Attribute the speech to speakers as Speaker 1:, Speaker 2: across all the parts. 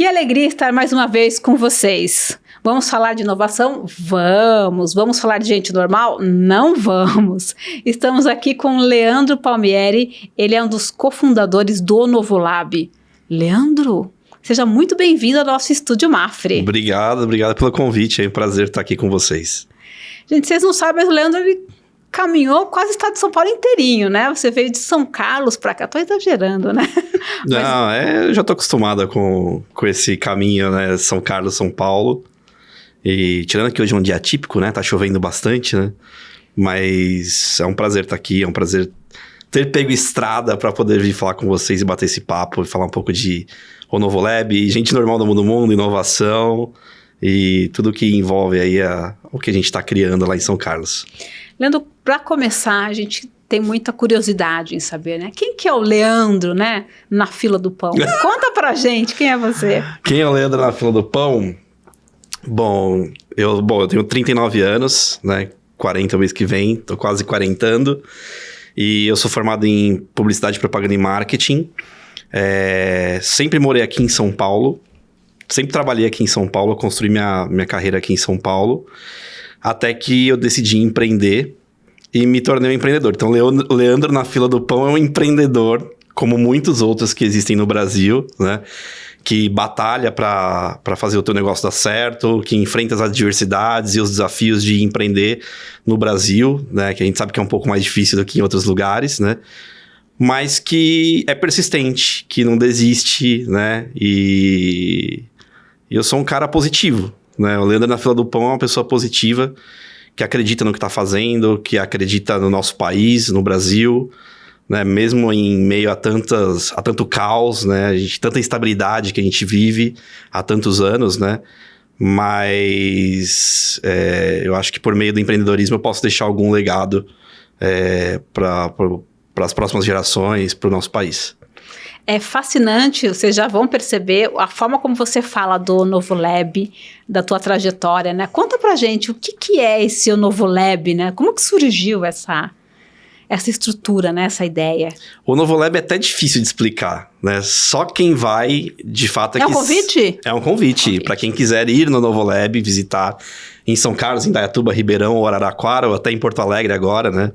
Speaker 1: alegria estar mais uma vez com vocês. Vamos falar de inovação? Vamos. Vamos falar de gente normal? Não vamos. Estamos aqui com Leandro Palmieri. Ele é um dos cofundadores do Novolab. Leandro, seja muito bem-vindo ao nosso estúdio Mafre.
Speaker 2: Obrigado pelo convite. É um prazer estar aqui com vocês.
Speaker 1: Gente, vocês não sabem, mas o Leandro ele caminhou quase o estado de São Paulo inteirinho, né? Você veio de São Carlos para cá. Tô exagerando, né?
Speaker 2: Não, eu já tô acostumada com esse caminho, né? São Carlos, São Paulo. E tirando que hoje é um dia atípico, né? Tá chovendo bastante, né? Mas é um prazer estar aqui, é um prazer ter pego estrada para poder vir falar com vocês e bater esse papo e falar um pouco de o Novolab, gente normal do mundo, inovação e tudo que envolve aí o que a gente está criando lá em São Carlos.
Speaker 1: Leandro, para começar, a gente tem muita curiosidade em saber, né? Quem que é o Leandro, né? Na fila do pão. Conta pra gente, quem é você?
Speaker 2: Quem é o Leandro na fila do pão? Bom, eu tenho 39 anos, né? 40 mês que vem, tô quase quarentando. E eu sou formado em Publicidade, Propaganda e Marketing. Sempre morei aqui em São Paulo. Sempre trabalhei aqui em São Paulo, construí minha carreira aqui em São Paulo. Até que eu decidi empreender e me tornei um empreendedor. Então, Leandro na fila do pão é um empreendedor, como muitos outros que existem no Brasil, né? Que batalha para fazer o teu negócio dar certo, que enfrenta as adversidades e os desafios de empreender no Brasil, né? Que a gente sabe que é um pouco mais difícil do que em outros lugares, né? Mas que é persistente, que não desiste, né? E eu sou um cara positivo, né? O Leandro na fila do pão é uma pessoa positiva, que acredita no que está fazendo, que acredita no nosso país, no Brasil, né? Mesmo em meio a tanto caos, né? Tanta instabilidade que a gente vive há tantos anos, né? Mas eu acho que por meio do empreendedorismo eu posso deixar algum legado para as próximas gerações, para o nosso país.
Speaker 1: É fascinante, vocês já vão perceber a forma como você fala do Novolab, da tua trajetória, né? Conta pra gente o que é esse Novolab, né? Como que surgiu essa estrutura, né? Essa ideia?
Speaker 2: O Novolab é até difícil de explicar, né? Só quem vai, de fato...
Speaker 1: É um convite?
Speaker 2: É um convite. Para quem quiser ir no Novolab, visitar em São Carlos, em Indaiatuba, Ribeirão, ou Araraquara, ou até em Porto Alegre agora, né?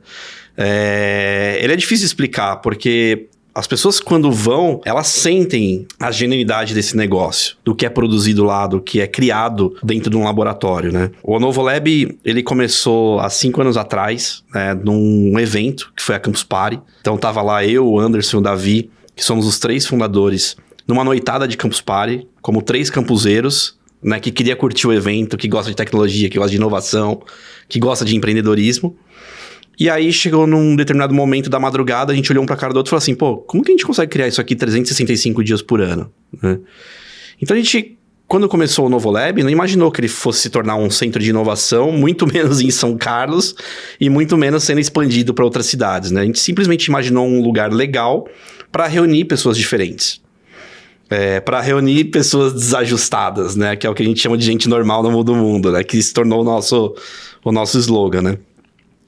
Speaker 2: Ele é difícil de explicar, porque as pessoas quando vão, elas sentem a genuinidade desse negócio, do que é produzido lá, do que é criado dentro de um laboratório, né? O Novolab, ele começou há 5 anos atrás, né, num evento, que foi a Campus Party. Então tava lá eu, o Anderson e o Davi, que somos os 3 fundadores, numa noitada de Campus Party, como 3 campuseiros, né, que queria curtir o evento, que gosta de tecnologia, que gosta de inovação, que gosta de empreendedorismo. E aí chegou num determinado momento da madrugada, a gente olhou um pra cara do outro e falou assim, pô, como que a gente consegue criar isso aqui 365 dias por ano? Né? Então a gente, quando começou o Novolab, não imaginou que ele fosse se tornar um centro de inovação, muito menos em São Carlos e muito menos sendo expandido para outras cidades, né? A gente simplesmente imaginou um lugar legal para reunir pessoas diferentes. Para reunir pessoas desajustadas, né? Que é o que a gente chama de gente normal no mundo, né? Que se tornou o nosso slogan, né?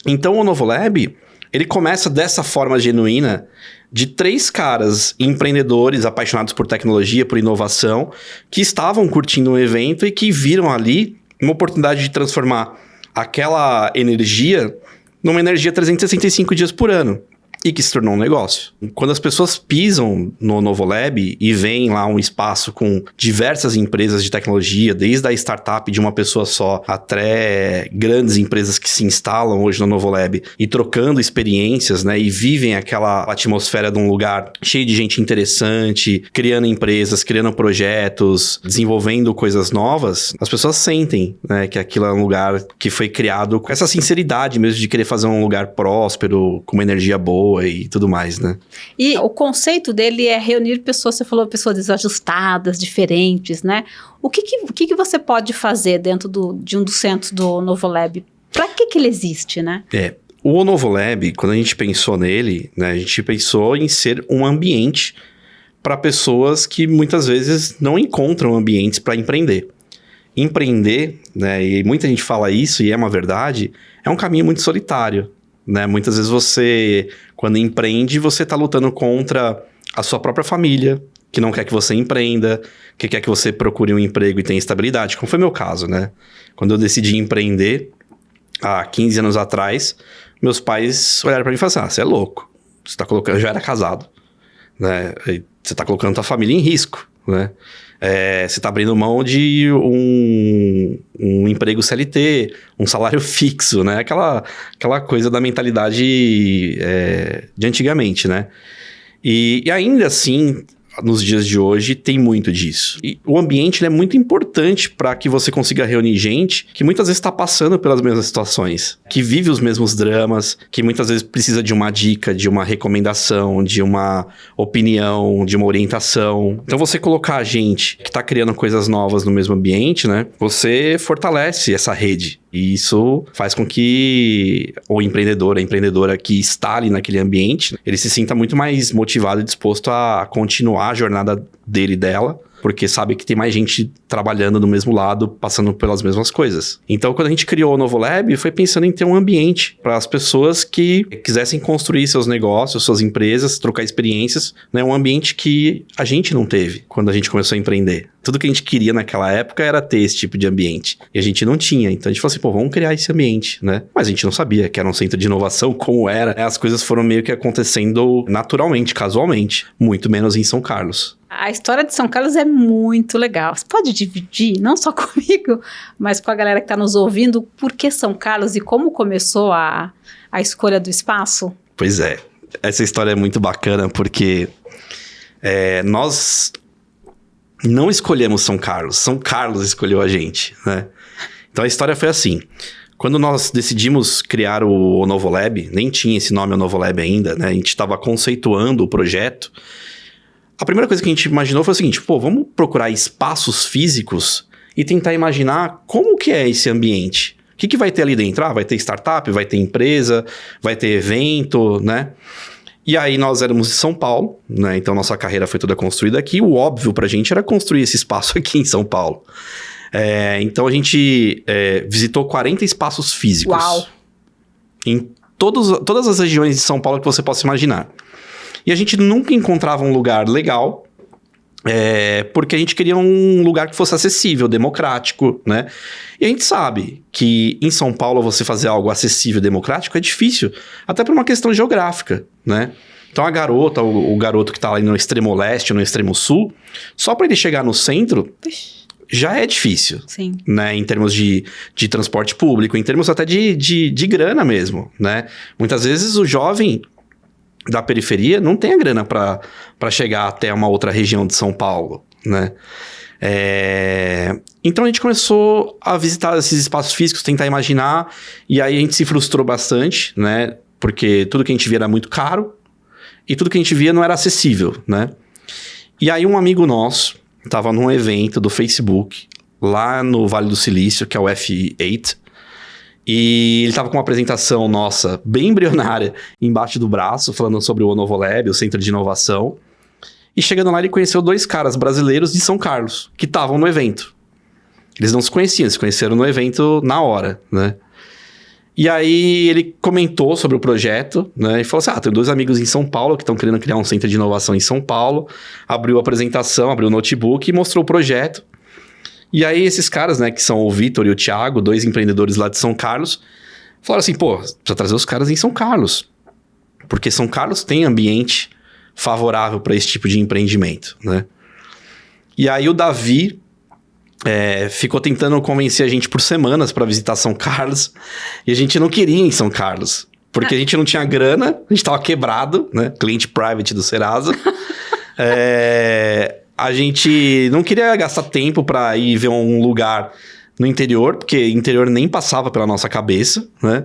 Speaker 2: Então, o Novolab, ele começa dessa forma genuína de 3 caras empreendedores apaixonados por tecnologia, por inovação, que estavam curtindo um evento e que viram ali uma oportunidade de transformar aquela energia numa energia 365 dias por ano. E que se tornou um negócio. Quando as pessoas pisam no Novolab e veem lá um espaço com diversas empresas de tecnologia, desde a startup de uma pessoa só até grandes empresas que se instalam hoje no Novolab e trocando experiências, né? E vivem aquela atmosfera de um lugar cheio de gente interessante, criando empresas, criando projetos, desenvolvendo coisas novas, as pessoas sentem, né, que aquilo é um lugar que foi criado com essa sinceridade mesmo de querer fazer um lugar próspero, com uma energia boa e tudo mais, né?
Speaker 1: E o conceito dele é reunir pessoas, você falou pessoas desajustadas, diferentes, né? O que você pode fazer dentro de um dos centros do Novolab? Para que ele existe, né?
Speaker 2: O Novolab, quando a gente pensou nele, né, a gente pensou em ser um ambiente para pessoas que muitas vezes não encontram ambientes para empreender. Empreender, né, e muita gente fala isso e é uma verdade, é um caminho muito solitário. Né? Muitas vezes você, quando empreende, você está lutando contra a sua própria família, que não quer que você empreenda, que quer que você procure um emprego e tenha estabilidade, como foi meu caso, né? Quando eu decidi empreender, há 15 anos atrás, meus pais olharam pra mim e falaram assim, você é louco, você tá colocando, eu já era casado, né? Você tá colocando tua família em risco, né? Você tá abrindo mão de um emprego CLT, um salário fixo, né? Aquela coisa da mentalidade de antigamente, né? E ainda assim, nos dias de hoje, tem muito disso. E o ambiente ele é muito importante para que você consiga reunir gente que muitas vezes está passando pelas mesmas situações, que vive os mesmos dramas, que muitas vezes precisa de uma dica, de uma recomendação, de uma opinião, de uma orientação. Então, você colocar gente que está criando coisas novas no mesmo ambiente, né? Você fortalece essa rede. E isso faz com que o empreendedor, a empreendedora que está ali naquele ambiente, ele se sinta muito mais motivado e disposto a continuar a jornada dele, dela, porque sabe que tem mais gente trabalhando do mesmo lado, passando pelas mesmas coisas. Então, quando a gente criou o Novolab, foi pensando em ter um ambiente para as pessoas que quisessem construir seus negócios, suas empresas, trocar experiências, né? Um ambiente que a gente não teve quando a gente começou a empreender. Tudo que a gente queria naquela época era ter esse tipo de ambiente. E a gente não tinha. Então a gente falou assim, pô, vamos criar esse ambiente, né? Mas a gente não sabia que era um centro de inovação, como era. As coisas foram meio que acontecendo naturalmente, casualmente. Muito menos em São Carlos.
Speaker 1: A história de São Carlos é muito legal. Você pode dividir, não só comigo, mas com a galera que está nos ouvindo, por que São Carlos e como começou a escolha do espaço?
Speaker 2: Pois é. Essa história é muito bacana porque nós não escolhemos São Carlos escolheu a gente, né? Então a história foi assim. Quando nós decidimos criar o Novolab, nem tinha esse nome o Novolab ainda, né? A gente estava conceituando o projeto. A primeira coisa que a gente imaginou foi o seguinte, pô, vamos procurar espaços físicos e tentar imaginar como que é esse ambiente. O que vai ter ali dentro? Vai ter startup, vai ter empresa, vai ter evento, né? E aí nós éramos de São Paulo, né? Então nossa carreira foi toda construída aqui. O óbvio pra gente era construir esse espaço aqui em São Paulo. Então a gente visitou 40 espaços físicos.
Speaker 1: Uau!
Speaker 2: Em todas as regiões de São Paulo que você possa imaginar. E a gente nunca encontrava um lugar legal, porque a gente queria um lugar que fosse acessível, democrático, né? E a gente sabe que em São Paulo você fazer algo acessível, democrático é difícil, até por uma questão geográfica, né? Então a garota, o garoto que tá lá no extremo leste, no extremo sul, só para ele chegar no centro já é difícil.
Speaker 1: Sim. Né?
Speaker 2: Em termos de transporte público, em termos até de grana mesmo, né? Muitas vezes o jovem da periferia não tem a grana para chegar até uma outra região de São Paulo, né? Então a gente começou a visitar esses espaços físicos, tentar imaginar, e aí a gente se frustrou bastante, né? Porque tudo que a gente via era muito caro e tudo que a gente via não era acessível, né? E aí um amigo nosso estava num evento do Facebook lá no Vale do Silício, que é o F8, e ele estava com uma apresentação nossa, bem embrionária, embaixo do braço, falando sobre o Novolab, o Centro de Inovação. E chegando lá, ele conheceu 2 caras brasileiros de São Carlos, que estavam no evento. Eles não se conheciam, se conheceram no evento na hora, né? E aí ele comentou sobre o projeto, né? E falou assim, tem 2 amigos em São Paulo que estão querendo criar um centro de inovação em São Paulo. Abriu a apresentação, abriu o notebook e mostrou o projeto. E aí esses caras, né, que são o Vitor e o Thiago, 2 empreendedores lá de São Carlos, falaram assim, pô, precisa trazer os caras em São Carlos. Porque São Carlos tem ambiente favorável para esse tipo de empreendimento, né? E aí o Davi ficou tentando convencer a gente por semanas para visitar São Carlos, e a gente não queria ir em São Carlos, porque a gente não tinha grana, a gente estava quebrado, né? Cliente private do Serasa. A gente não queria gastar tempo para ir ver um lugar no interior, porque interior nem passava pela nossa cabeça, né?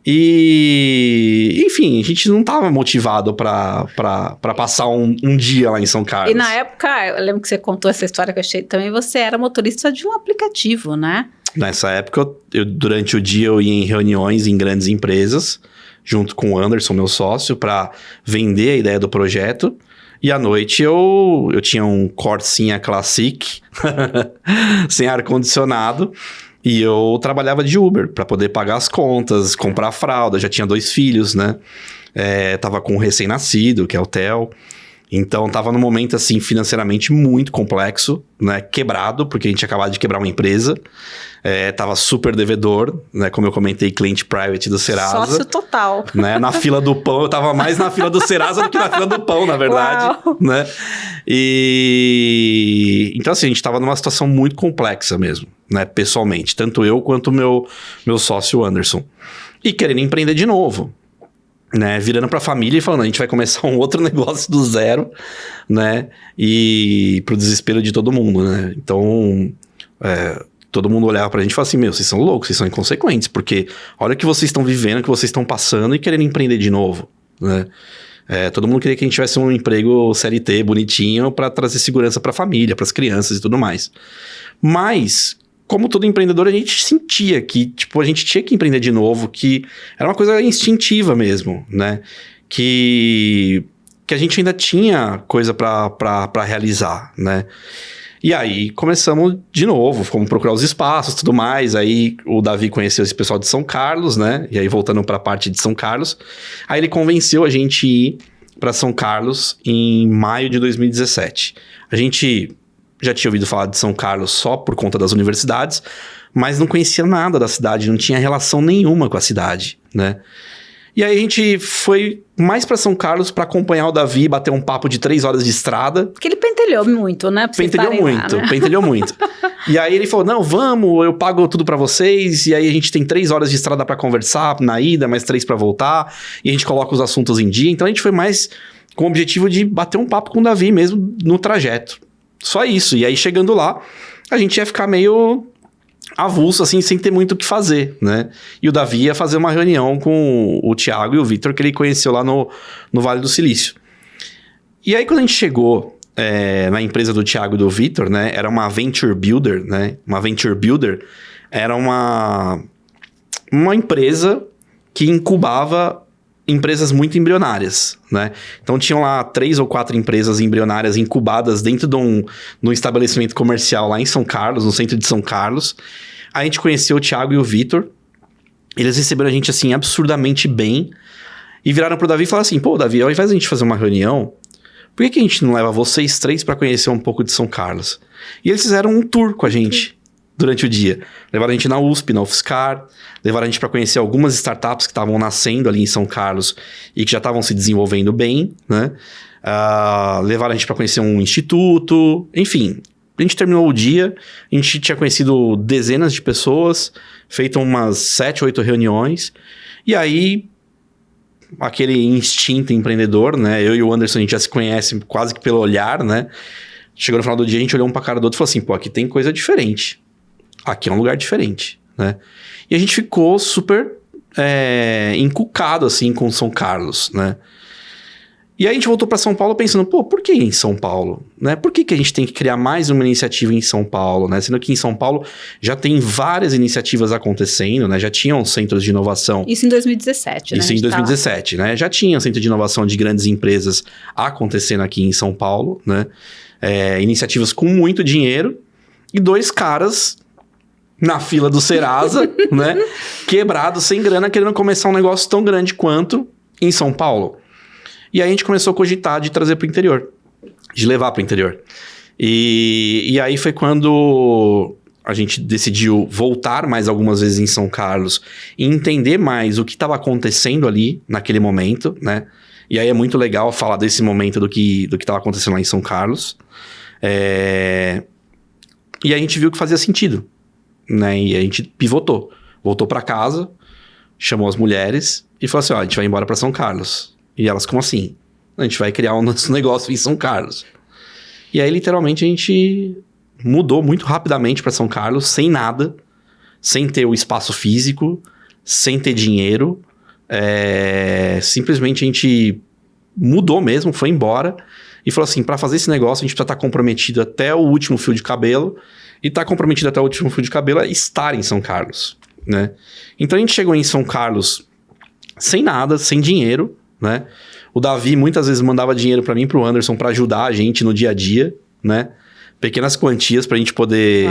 Speaker 2: E, enfim, a gente não estava motivado para passar um dia lá em São Carlos.
Speaker 1: E na época, eu lembro que você contou essa história que eu achei também, você era motorista de um aplicativo, né? Nessa
Speaker 2: época, durante o dia eu ia em reuniões em grandes empresas, junto com o Anderson, meu sócio, para vender a ideia do projeto. E à noite eu tinha um Corsinha Classic, sem ar-condicionado, e eu trabalhava de Uber para poder pagar as contas, comprar fralda, já tinha 2 filhos, né? Tava com um recém-nascido, que é o Theo. Então, tava num momento, assim, financeiramente muito complexo, né? Quebrado, porque a gente tinha acabado de quebrar uma empresa. Tava super devedor, né? Como eu comentei, cliente private do Serasa.
Speaker 1: Sócio total.
Speaker 2: Né? Na fila do pão, eu tava mais na fila do Serasa do que na fila do pão, na verdade.
Speaker 1: Uau.
Speaker 2: Né? Então, assim, a gente tava numa situação muito complexa mesmo, né? Pessoalmente. Tanto eu quanto o meu sócio Anderson. E querendo empreender de novo. Né, virando pra família e falando, a gente vai começar um outro negócio do zero, né, e pro desespero de todo mundo, né, então, todo mundo olhava pra gente e falava assim, vocês são loucos, vocês são inconsequentes, porque olha o que vocês estão vivendo, o que vocês estão passando e querendo empreender de novo, né. Todo mundo queria que a gente tivesse um emprego CLT bonitinho pra trazer segurança pra família, pras crianças e tudo mais. Mas, como todo empreendedor, a gente sentia que, tipo, a gente tinha que empreender de novo, que era uma coisa instintiva mesmo, né? Que a gente ainda tinha coisa pra realizar, né? E aí, começamos de novo, fomos procurar os espaços e tudo mais, aí o Davi conheceu esse pessoal de São Carlos, né? E aí, voltando pra parte de São Carlos, aí ele convenceu a gente a ir pra São Carlos em maio de 2017. A gente já tinha ouvido falar de São Carlos só por conta das universidades, mas não conhecia nada da cidade, não tinha relação nenhuma com a cidade, né? E aí a gente foi mais pra São Carlos pra acompanhar o Davi, bater um papo de 3 horas de estrada.
Speaker 1: Porque ele pentelhou muito, né?
Speaker 2: Pentelhou muito. E aí ele falou, não, vamos, eu pago tudo pra vocês, e aí a gente tem 3 horas de estrada pra conversar na ida, mais 3 pra voltar, e a gente coloca os assuntos em dia. Então a gente foi mais com o objetivo de bater um papo com o Davi mesmo no trajeto. Só isso. E aí, chegando lá, a gente ia ficar meio avulso, assim, sem ter muito o que fazer, né? E o Davi ia fazer uma reunião com o Thiago e o Vitor, que ele conheceu lá no Vale do Silício. E aí, quando a gente chegou na empresa do Thiago e do Vitor, né? Era uma Venture Builder, né? Uma Venture Builder era uma empresa que incubava empresas muito embrionárias, né? Então tinham lá 3 ou 4 empresas embrionárias incubadas dentro de um estabelecimento comercial lá em São Carlos, no centro de São Carlos. Aí a gente conheceu o Thiago e o Vitor. Eles receberam a gente, assim, absurdamente bem. E viraram pro Davi e falaram assim, pô, Davi, ao invés de a gente fazer uma reunião, por que a gente não leva vocês 3 para conhecer um pouco de São Carlos? E eles fizeram um tour com a gente durante o dia. Levaram a gente na USP, na UFSCar, levaram a gente para conhecer algumas startups que estavam nascendo ali em São Carlos e que já estavam se desenvolvendo bem, né? Levaram a gente para conhecer um instituto, enfim. A gente terminou o dia, a gente tinha conhecido dezenas de pessoas, feito umas 7, 8 reuniões, e aí aquele instinto empreendedor, né? Eu e o Anderson, a gente já se conhece quase que pelo olhar, né? Chegou no final do dia, a gente olhou um pra cara do outro e falou assim, pô, aqui tem coisa diferente. Aqui é um lugar diferente, né? E a gente ficou super encucado, assim, com São Carlos, né? E aí a gente voltou para São Paulo pensando, pô, por que em São Paulo? Né? Por que a gente tem que criar mais uma iniciativa em São Paulo? Né? Sendo que em São Paulo já tem várias iniciativas acontecendo, né? Já tinham centros de inovação.
Speaker 1: Isso em 2017, né?
Speaker 2: Isso em 2017, né? Já tinha centro de inovação de grandes empresas acontecendo aqui em São Paulo, né? Iniciativas com muito dinheiro e 2 caras na fila do Serasa, né? Quebrados, sem grana, querendo começar um negócio tão grande quanto em São Paulo. E aí a gente começou a cogitar de trazer para o interior, de levar para o interior. E aí foi quando a gente decidiu voltar mais algumas vezes em São Carlos e entender mais o que estava acontecendo ali naquele momento, né? E aí é muito legal falar desse momento do que estava acontecendo lá em São Carlos. E a gente viu que fazia sentido, né? E a gente pivotou. Voltou para casa, chamou as mulheres e falou assim, ó, a gente vai embora para São Carlos. E elas, como assim? A gente vai criar um nosso negócio em São Carlos. E aí, literalmente, a gente mudou muito rapidamente para São Carlos, sem nada, sem ter o espaço físico, sem ter dinheiro. Simplesmente a gente mudou mesmo, foi embora e falou assim, para fazer esse negócio, a gente precisa estar comprometido até o último fio de cabelo. E estar comprometido até o último fio de cabelo é estar em São Carlos, né? Então, a gente chegou em São Carlos sem nada, sem dinheiro, né? O Davi muitas vezes mandava dinheiro para mim e pro Anderson para ajudar a gente no dia a dia, né? Pequenas quantias pra gente poder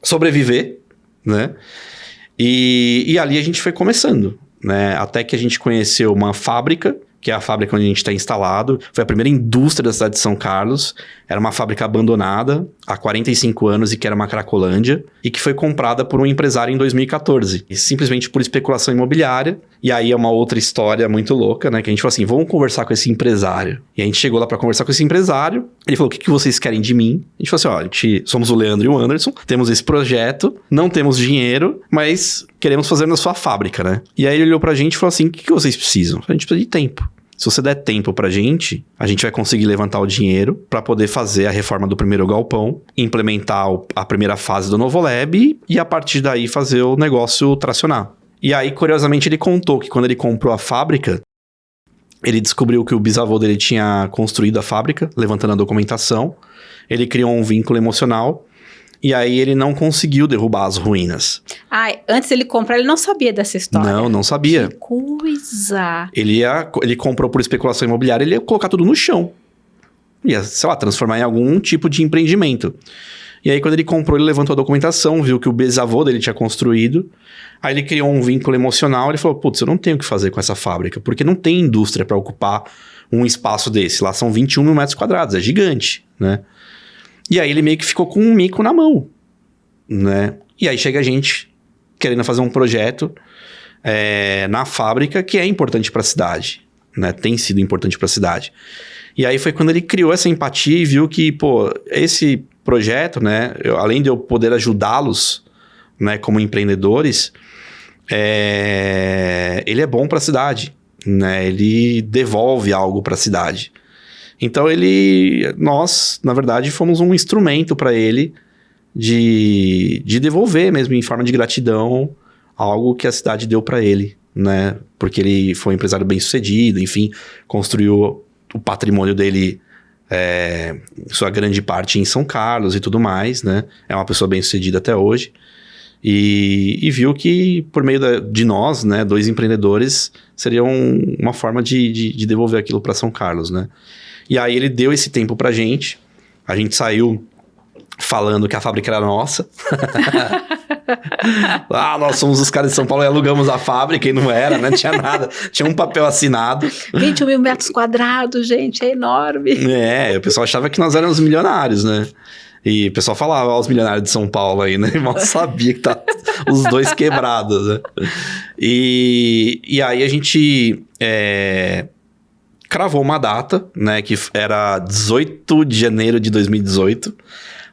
Speaker 2: sobreviver, né? E ali a gente foi começando, né? Até que a gente conheceu uma fábrica que é a fábrica onde a gente está instalado. Foi a primeira indústria da cidade de São Carlos. Era uma fábrica abandonada há 45 anos e que era uma Cracolândia. E que foi comprada por um empresário em 2014. E simplesmente por especulação imobiliária. E aí é uma outra história muito louca, né? Que a gente falou assim, vamos conversar com esse empresário. E a gente chegou lá para conversar com esse empresário. Ele falou, o que vocês querem de mim? A gente falou assim, ó, a gente somos o Leandro e o Anderson. Temos esse projeto, não temos dinheiro, mas queremos fazer na sua fábrica, né? E aí ele olhou pra gente e falou assim, o que vocês precisam? A gente precisa de tempo. Se você der tempo pra gente, a gente vai conseguir levantar o dinheiro para poder fazer a reforma do primeiro galpão, implementar a primeira fase do Novolab e a partir daí fazer o negócio tracionar. E aí, curiosamente, ele contou que quando ele comprou a fábrica, ele descobriu que o bisavô dele tinha construído a fábrica, levantando a documentação. Ele criou um vínculo emocional. E aí ele não conseguiu derrubar as ruínas.
Speaker 1: Antes dele comprar, ele não sabia dessa história.
Speaker 2: Não sabia.
Speaker 1: Que coisa!
Speaker 2: Ele comprou por especulação imobiliária, ele ia colocar tudo no chão. Ia, sei lá, transformar em algum tipo de empreendimento. E aí quando ele comprou, ele levantou a documentação, viu que o bisavô dele tinha construído. Aí ele criou um vínculo emocional, ele falou, putz, eu não tenho o que fazer com essa fábrica, porque não tem indústria para ocupar um espaço desse. Lá são 21 mil metros quadrados, é gigante, né? E aí ele meio que ficou com um mico na mão, né? E aí chega a gente querendo fazer um projeto na fábrica que é importante para a cidade, né? Tem sido importante para a cidade. E aí foi quando ele criou essa empatia e viu que, pô, esse projeto, né? Além de eu poder ajudá-los, né, como empreendedores, ele é bom para a cidade, né? Ele devolve algo para a cidade. Então nós, na verdade, fomos um instrumento para ele de devolver mesmo em forma de gratidão algo que a cidade deu para ele, né? Porque ele foi um empresário bem sucedido, enfim, construiu o patrimônio dele, sua grande parte em São Carlos e tudo mais, né? É uma pessoa bem sucedida até hoje. E viu que por meio de nós, né, 2 empreendedores, seria uma forma de devolver aquilo para São Carlos, né? E aí ele deu esse tempo pra gente. A gente saiu falando que a fábrica era nossa. Nós somos os caras de São Paulo e alugamos a fábrica e não era, né? Não tinha nada. Tinha um papel assinado.
Speaker 1: 21 mil metros quadrados, gente, é enorme.
Speaker 2: O pessoal achava que nós éramos milionários, né? E o pessoal falava, os milionários de São Paulo aí, né? Mal sabia que tá os dois quebrados, né? E aí a gente cravou uma data, né? Que era 18 de janeiro de 2018,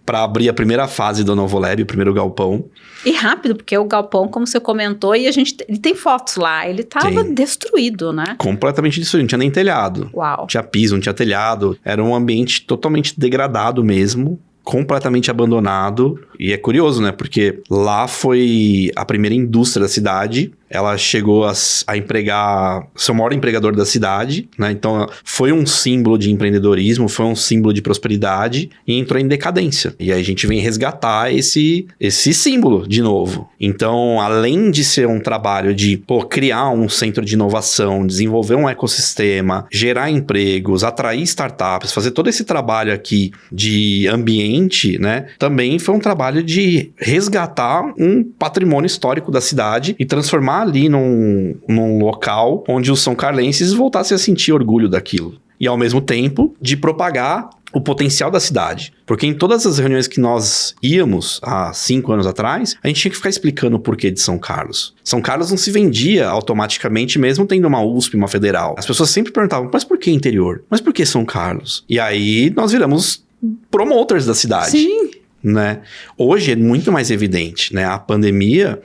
Speaker 2: para abrir a primeira fase do Novolab, o primeiro galpão.
Speaker 1: E rápido, porque o galpão, como você comentou, e ele tem fotos lá, ele tava destruído, né?
Speaker 2: Completamente destruído, não tinha nem telhado.
Speaker 1: Uau.
Speaker 2: Não tinha piso, não tinha telhado. Era um ambiente totalmente degradado mesmo, completamente abandonado. E é curioso, né? Porque lá foi a primeira indústria da cidade. Ela chegou a empregar, ser o maior empregador da cidade, né? Então, foi um símbolo de empreendedorismo, foi um símbolo de prosperidade e entrou em decadência. E aí a gente vem resgatar esse símbolo de novo. Então, além de ser um trabalho de, criar um centro de inovação, desenvolver um ecossistema, gerar empregos, atrair startups, fazer todo esse trabalho aqui de ambiente, né? Também foi um trabalho de resgatar um patrimônio histórico da cidade e transformar ali num local onde os são carlenses voltassem a sentir orgulho daquilo. E ao mesmo tempo de propagar o potencial da cidade. Porque em todas as reuniões que nós íamos há 5 anos atrás, a gente tinha que ficar explicando o porquê de São Carlos. São Carlos não se vendia automaticamente, mesmo tendo uma USP, uma federal. As pessoas sempre perguntavam, mas por que interior? Mas por que São Carlos? E aí nós viramos promoters da cidade.
Speaker 1: Sim.
Speaker 2: Né? Hoje é muito mais evidente, né? A pandemia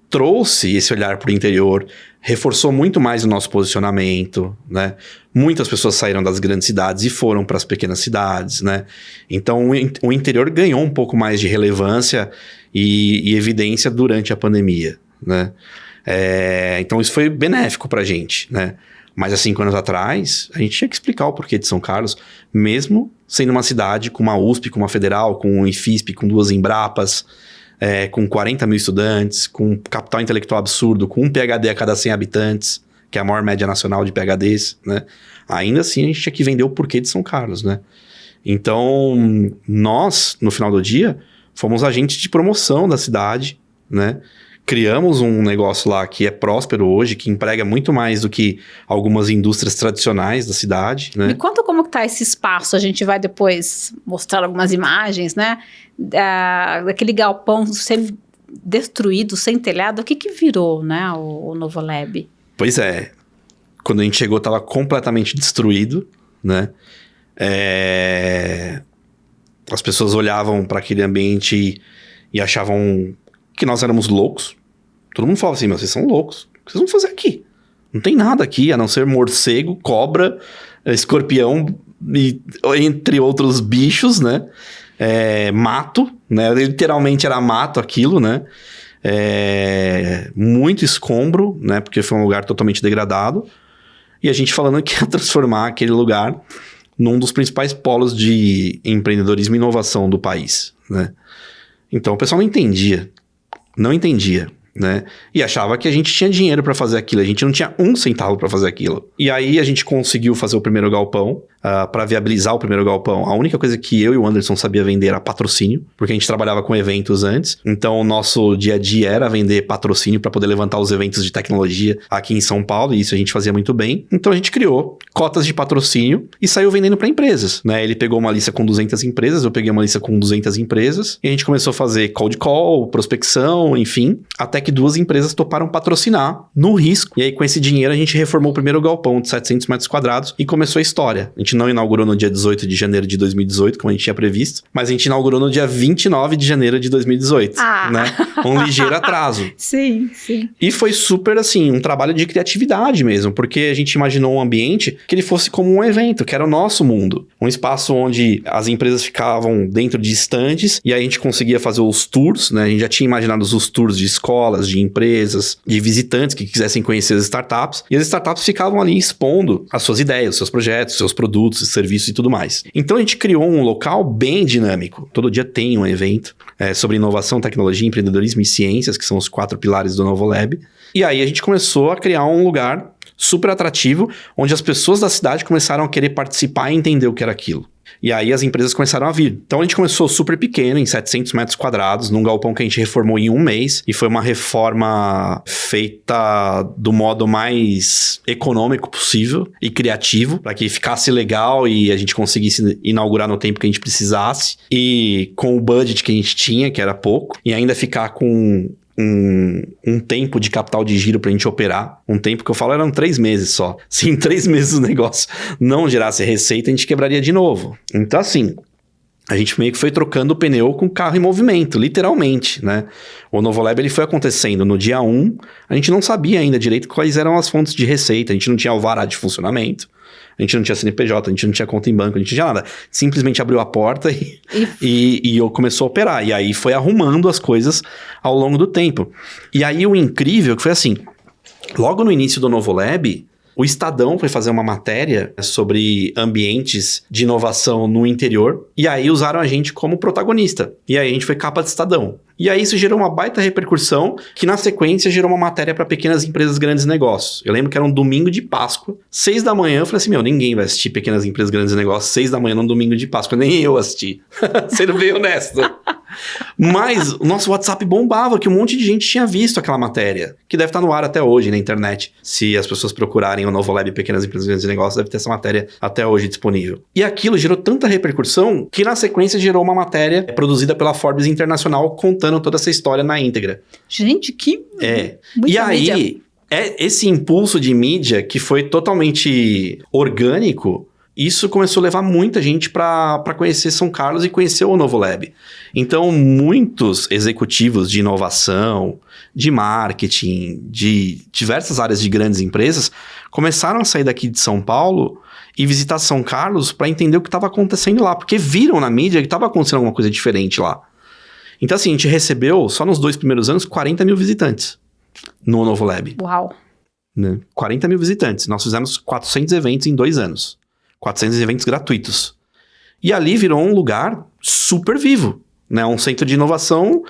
Speaker 2: trouxe esse olhar para o interior, reforçou muito mais o nosso posicionamento, né? Muitas pessoas saíram das grandes cidades e foram para as pequenas cidades, né? Então, o interior ganhou um pouco mais de relevância e evidência durante a pandemia, né? Então, isso foi benéfico para a gente, né? Mas há 5 anos atrás, a gente tinha que explicar o porquê de São Carlos, mesmo sendo uma cidade com uma USP, com uma federal, com um IFISP, com 2 Embrapas, com 40 mil estudantes, com capital intelectual absurdo, com um PhD a cada 100 habitantes, que é a maior média nacional de PhDs, né? Ainda assim, a gente tinha que vender o porquê de São Carlos, né? Então, nós, no final do dia, fomos agentes de promoção da cidade, né? criamos um negócio lá que é próspero hoje, que emprega muito mais do que algumas indústrias tradicionais da cidade, né?
Speaker 1: Me conta como que tá esse espaço, a gente vai depois mostrar algumas imagens, né? Daquele galpão semi-destruído, sem telhado, o que virou, né, o Novolab?
Speaker 2: Pois é, quando a gente chegou estava completamente destruído, né? As pessoas olhavam para aquele ambiente e achavam que nós éramos loucos. Todo mundo falava assim, mas vocês são loucos. O que vocês vão fazer aqui? Não tem nada aqui, a não ser morcego, cobra, escorpião, e, entre outros bichos, né? Mato, né? Literalmente era mato aquilo, né? Muito escombro, né? Porque foi um lugar totalmente degradado. E a gente falando que ia transformar aquele lugar num dos principais polos de empreendedorismo e inovação do país, né? Então o pessoal não entendia, né? E achava que a gente tinha dinheiro para fazer aquilo, a gente não tinha um centavo para fazer aquilo. E aí a gente conseguiu fazer o primeiro galpão, para viabilizar o primeiro galpão. A única coisa que eu e o Anderson sabia vender era patrocínio, porque a gente trabalhava com eventos antes. Então o nosso dia a dia era vender patrocínio para poder levantar os eventos de tecnologia aqui em São Paulo, e isso a gente fazia muito bem. Então a gente criou cotas de patrocínio e saiu vendendo para empresas, né? Ele pegou uma lista com 200 empresas, eu peguei uma lista com 200 empresas, e a gente começou a fazer cold call, prospecção, enfim, até que 2 empresas toparam patrocinar no risco. E aí com esse dinheiro a gente reformou o primeiro galpão de 700 metros quadrados e começou a história. A gente não inaugurou no dia 18 de janeiro de 2018, como a gente tinha previsto, mas a gente inaugurou no dia 29 de janeiro de 2018, né? Um ligeiro atraso.
Speaker 1: Sim, sim.
Speaker 2: E foi super, assim, um trabalho de criatividade mesmo, porque a gente imaginou um ambiente que ele fosse como um evento, que era o nosso mundo. Um espaço onde as empresas ficavam dentro de estandes e aí a gente conseguia fazer os tours, né? A gente já tinha imaginado os tours de escolas, de empresas, de visitantes que quisessem conhecer as startups. E as startups ficavam ali expondo as suas ideias, os seus projetos, os seus produtos, serviços e tudo mais. Então a gente criou um local bem dinâmico. Todo dia tem um evento sobre inovação, tecnologia, empreendedorismo e ciências, que são os 4 pilares do Novolab. E aí a gente começou a criar um lugar super atrativo, onde as pessoas da cidade começaram a querer participar e entender o que era aquilo. E aí as empresas começaram a vir. Então a gente começou super pequeno, em 700 metros quadrados, num galpão que a gente reformou em 1 mês. E foi uma reforma feita do modo mais econômico possível e criativo, para que ficasse legal e a gente conseguisse inaugurar no tempo que a gente precisasse. E com o budget que a gente tinha, que era pouco, e ainda ficar com um tempo de capital de giro pra gente operar. Um tempo que eu falo eram 3 meses só. Se em 3 meses o negócio não gerasse receita, a gente quebraria de novo. Então, assim, a gente meio que foi trocando o pneu com o carro em movimento, literalmente, né? O Novolab, ele foi acontecendo no dia 1, a gente não sabia ainda direito quais eram as fontes de receita, a gente não tinha alvará de funcionamento, a gente não tinha CNPJ, a gente não tinha conta em banco, a gente não tinha nada. Simplesmente abriu a porta e eu começou a operar. E aí foi arrumando as coisas ao longo do tempo. E aí o incrível que foi assim, logo no início do Novolab, o Estadão foi fazer uma matéria sobre ambientes de inovação no interior, e aí usaram a gente como protagonista. E aí a gente foi capa de Estadão. E aí isso gerou uma baita repercussão, que na sequência gerou uma matéria para pequenas empresas, grandes negócios. Eu lembro que era um domingo de Páscoa, 6 da manhã, eu falei assim, ninguém vai assistir pequenas empresas, grandes negócios, 6 da manhã num domingo de Páscoa, nem eu assisti. Sendo bem honesto. Mas o nosso WhatsApp bombava, que um monte de gente tinha visto aquela matéria, que deve estar no ar até hoje na internet. Se as pessoas procurarem o Novolab Pequenas Empresas, Grandes Negócios, deve ter essa matéria até hoje disponível. E aquilo gerou tanta repercussão que na sequência gerou uma matéria produzida pela Forbes Internacional contando toda essa história na íntegra.
Speaker 1: Gente, que...
Speaker 2: E aí, esse impulso de mídia que foi totalmente orgânico, isso começou a levar muita gente para conhecer São Carlos e conhecer o Novolab. Então, muitos executivos de inovação, de marketing, de diversas áreas de grandes empresas, começaram a sair daqui de São Paulo e visitar São Carlos para entender o que estava acontecendo lá, porque viram na mídia que estava acontecendo alguma coisa diferente lá. Então, assim, a gente recebeu, só nos 2 primeiros anos, 40 mil visitantes no Novolab.
Speaker 1: Uau!
Speaker 2: Né? 40 mil visitantes. Nós fizemos 400 eventos em 2 anos. 400 eventos gratuitos. E ali virou um lugar super vivo, né? Um centro de inovação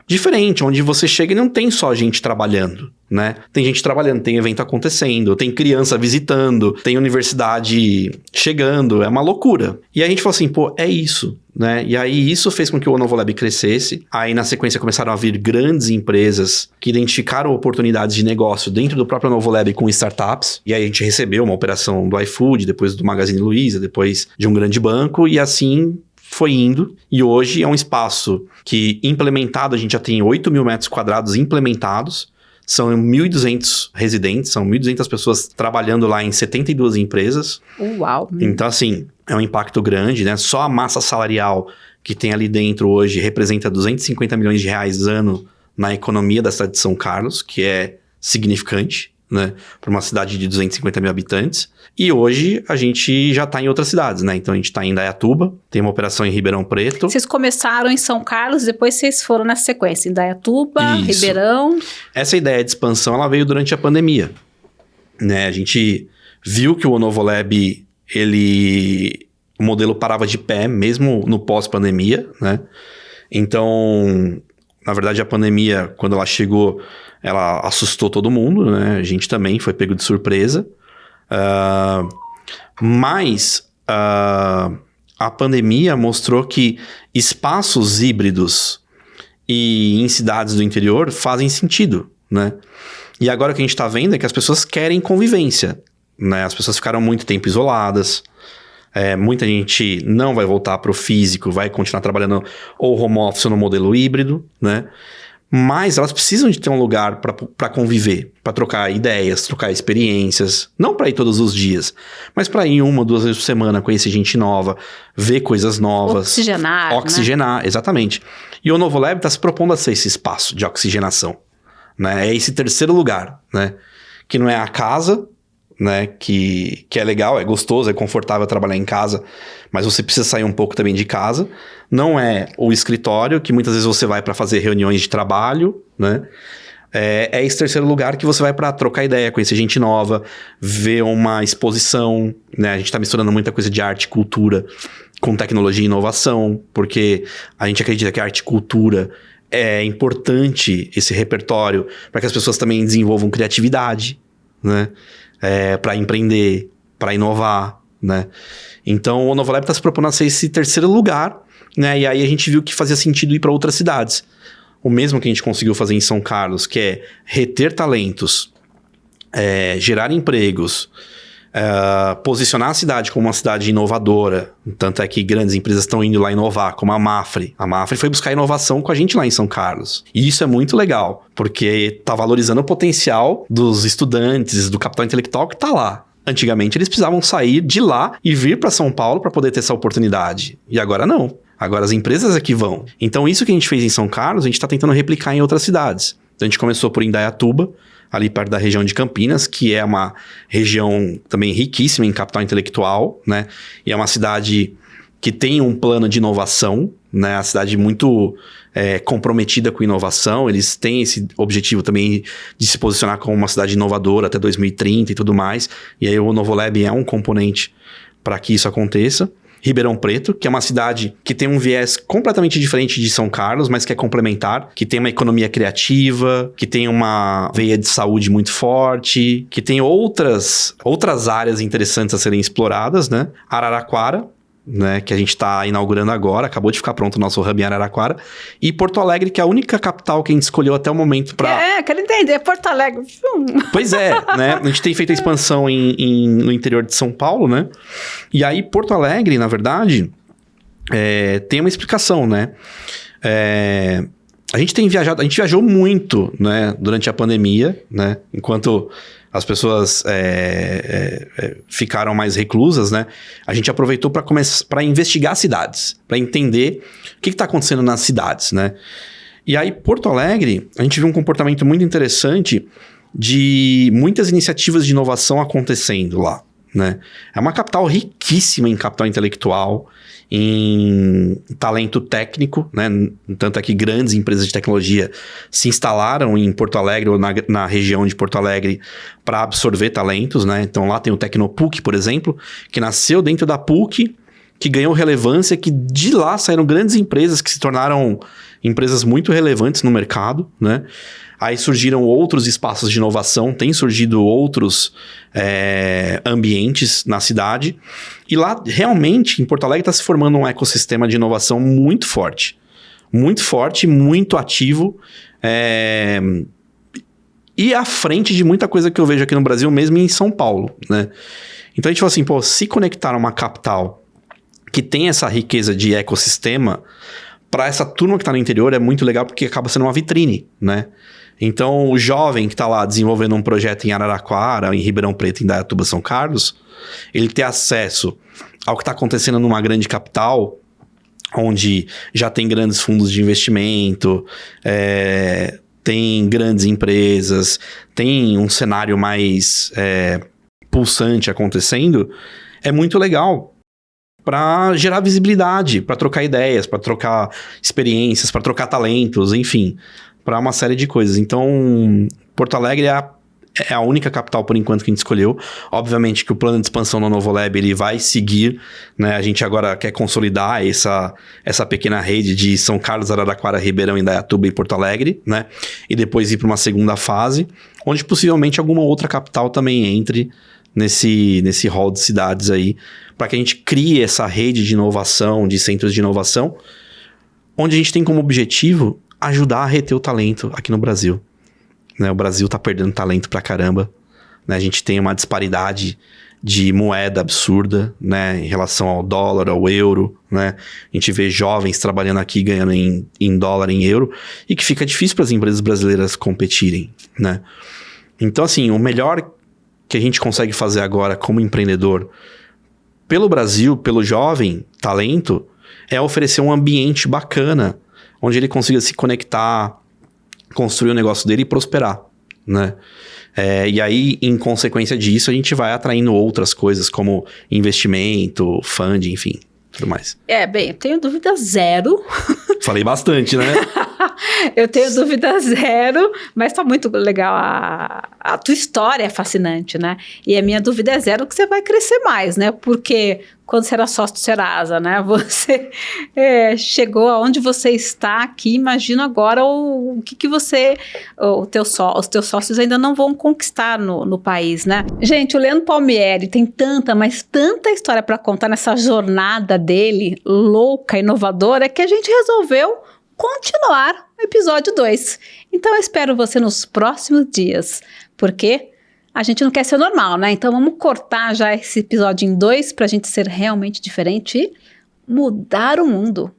Speaker 2: diferente, onde você chega e não tem só gente trabalhando, né? Tem gente trabalhando, tem evento acontecendo, tem criança visitando, tem universidade chegando, é uma loucura. E aí a gente falou assim, pô, é isso, né? E aí isso fez com que o Novolab crescesse. Aí na sequência começaram a vir grandes empresas que identificaram oportunidades de negócio dentro do próprio Novolab com startups. E aí a gente recebeu uma operação do iFood, depois do Magazine Luiza, depois de um grande banco, e assim foi indo, e hoje é um espaço que implementado, a gente já tem 8 mil metros quadrados implementados, são 1.200 residentes, são 1.200 pessoas trabalhando lá em 72 empresas.
Speaker 1: Uau!
Speaker 2: Então, assim, é um impacto grande, né? Só a massa salarial que tem ali dentro hoje representa 250 milhões de reais ano na economia da cidade de São Carlos, que é significante, né? Para uma cidade de 250 mil habitantes. E hoje a gente já está em outras cidades, né? Então a gente está em Indaiatuba, tem uma operação em Ribeirão Preto.
Speaker 1: Vocês começaram em São Carlos, depois vocês foram na sequência, Indaiatuba,
Speaker 2: Isso.
Speaker 1: Ribeirão.
Speaker 2: Essa ideia de expansão, ela veio durante a pandemia, né? A gente viu que o Novolab, o modelo parava de pé, mesmo no pós-pandemia, né? Então, na verdade, a pandemia, quando ela chegou, ela assustou todo mundo, né? A gente também foi pego de surpresa. Mas a pandemia mostrou que espaços híbridos e em cidades do interior fazem sentido, né? E agora o que a gente está vendo é que as pessoas querem convivência, né? As pessoas ficaram muito tempo isoladas. Muita gente não vai voltar para o físico, vai continuar trabalhando ou home office ou no modelo híbrido, né? Mas elas precisam de ter um lugar para conviver, para trocar ideias, trocar experiências. Não para ir todos os dias, mas para ir 1 ou 2 vezes por semana, conhecer gente nova, ver coisas novas.
Speaker 1: Oxigenar,
Speaker 2: né? Exatamente. E o Novolab está se propondo a ser esse espaço de oxigenação, né? É esse terceiro lugar, né? Que não é a casa, né? Que é legal, é gostoso, é confortável trabalhar em casa, mas você precisa sair um pouco também de casa. Não é o escritório, que muitas vezes você vai para fazer reuniões de trabalho, né? É esse terceiro lugar que você vai para trocar ideia, conhecer gente nova, ver uma exposição, né? A gente está misturando muita coisa de arte e cultura com tecnologia e inovação, porque a gente acredita que a arte e cultura é importante, esse repertório, para que as pessoas também desenvolvam criatividade, né? Para empreender, para inovar, né? Então o Novolab está se propondo a ser esse terceiro lugar, né? E aí a gente viu que fazia sentido ir para outras cidades. O mesmo que a gente conseguiu fazer em São Carlos, que é reter talentos, gerar empregos, posicionar a cidade como uma cidade inovadora. Tanto é que grandes empresas estão indo lá inovar, como a Mafre. A Mafre foi buscar inovação com a gente lá em São Carlos. E isso é muito legal, porque está valorizando o potencial dos estudantes, do capital intelectual que está lá. Antigamente eles precisavam sair de lá e vir para São Paulo para poder ter essa oportunidade. E agora não. Agora as empresas é que vão. Então isso que a gente fez em São Carlos, a gente está tentando replicar em outras cidades. Então a gente começou por Indaiatuba, ali perto da região de Campinas, que é uma região também riquíssima em capital intelectual, né? E é uma cidade que tem um plano de inovação, né? A cidade muito comprometida com inovação. Eles têm esse objetivo também de se posicionar como uma cidade inovadora até 2030 e tudo mais. E aí o Novolab é um componente para que isso aconteça. Ribeirão Preto, que é uma cidade que tem um viés completamente diferente de São Carlos, mas que é complementar, que tem uma economia criativa, que tem uma veia de saúde muito forte, que tem outras áreas interessantes a serem exploradas, né? Araraquara, né, que a gente está inaugurando agora, acabou de ficar pronto o nosso hub em Araraquara, e Porto Alegre, que é a única capital que a gente escolheu até o momento para...
Speaker 1: quero entender, Porto Alegre.
Speaker 2: Pois é, né, a gente tem feito a expansão no interior de São Paulo, né, e aí Porto Alegre, na verdade, tem uma explicação, né, a gente viajou muito, né, durante a pandemia, né, enquanto as pessoas ficaram mais reclusas, né? A gente aproveitou para investigar cidades, para entender o que está acontecendo nas cidades, né? E aí, Porto Alegre, a gente viu um comportamento muito interessante de muitas iniciativas de inovação acontecendo lá, né? É uma capital riquíssima em capital intelectual, em talento técnico, né? Tanto é que grandes empresas de tecnologia se instalaram em Porto Alegre ou na região de Porto Alegre para absorver talentos, né? Então lá tem o Tecnopuc, por exemplo, que nasceu dentro da PUC que ganhou relevância, que de lá saíram grandes empresas que se tornaram empresas muito relevantes no mercado, né? Aí surgiram outros espaços de inovação, tem surgido outros ambientes na cidade. E lá, realmente, em Porto Alegre está se formando um ecossistema de inovação muito forte, muito ativo. E à frente de muita coisa que eu vejo aqui no Brasil, mesmo em São Paulo, né? Então a gente fala assim, pô, se conectar a uma capital que tem essa riqueza de ecossistema, para essa turma que está no interior é muito legal porque acaba sendo uma vitrine, né? Então o jovem que está lá desenvolvendo um projeto em Araraquara, em Ribeirão Preto, em Indaiatuba, São Carlos, ele ter acesso ao que está acontecendo numa grande capital, onde já tem grandes fundos de investimento, tem grandes empresas, tem um cenário mais pulsante acontecendo, é muito legal para gerar visibilidade, para trocar ideias, para trocar experiências, para trocar talentos, enfim, para uma série de coisas. Então, Porto Alegre é a única capital, por enquanto, que a gente escolheu. Obviamente que o plano de expansão no Novo Lab, ele vai seguir, né? A gente agora quer consolidar essa pequena rede de São Carlos, Araraquara, Ribeirão, Indaiatuba e Porto Alegre, né? E depois ir para uma segunda fase, onde possivelmente alguma outra capital também entre nesse hall de cidades aí, para que a gente crie essa rede de inovação, de centros de inovação, onde a gente tem como objetivo ajudar a reter o talento aqui no Brasil. Né? O Brasil tá perdendo talento pra caramba. Né? A gente tem uma disparidade de moeda absurda, né? Em relação ao dólar, ao euro. Né? A gente vê jovens trabalhando aqui ganhando em dólar, em euro, e que fica difícil para as empresas brasileiras competirem. Né? Então, assim, o melhor que a gente consegue fazer agora como empreendedor pelo Brasil, pelo jovem talento, é oferecer um ambiente bacana, onde ele consiga se conectar, construir o negócio dele e prosperar, né? E aí, em consequência disso, a gente vai atraindo outras coisas, como investimento, funding, enfim, tudo mais.
Speaker 1: Bem, eu tenho dúvida zero.
Speaker 2: Falei bastante, né?
Speaker 1: Eu tenho dúvida zero, mas tá muito legal. A tua história é fascinante, né? E a minha dúvida é zero que você vai crescer mais, né? Porque quando você era sócio do Serasa, né? Você chegou aonde você está aqui. Imagina agora o que você... os teus sócios ainda não vão conquistar no país, né? Gente, o Leandro Palmieri tem mas tanta história para contar nessa jornada dele, louca, inovadora, que a gente resolveu continuar o episódio 2. Então eu espero você nos próximos dias, porque a gente não quer ser normal, né? Então vamos cortar já esse episódio em 2 pra gente ser realmente diferente e mudar o mundo.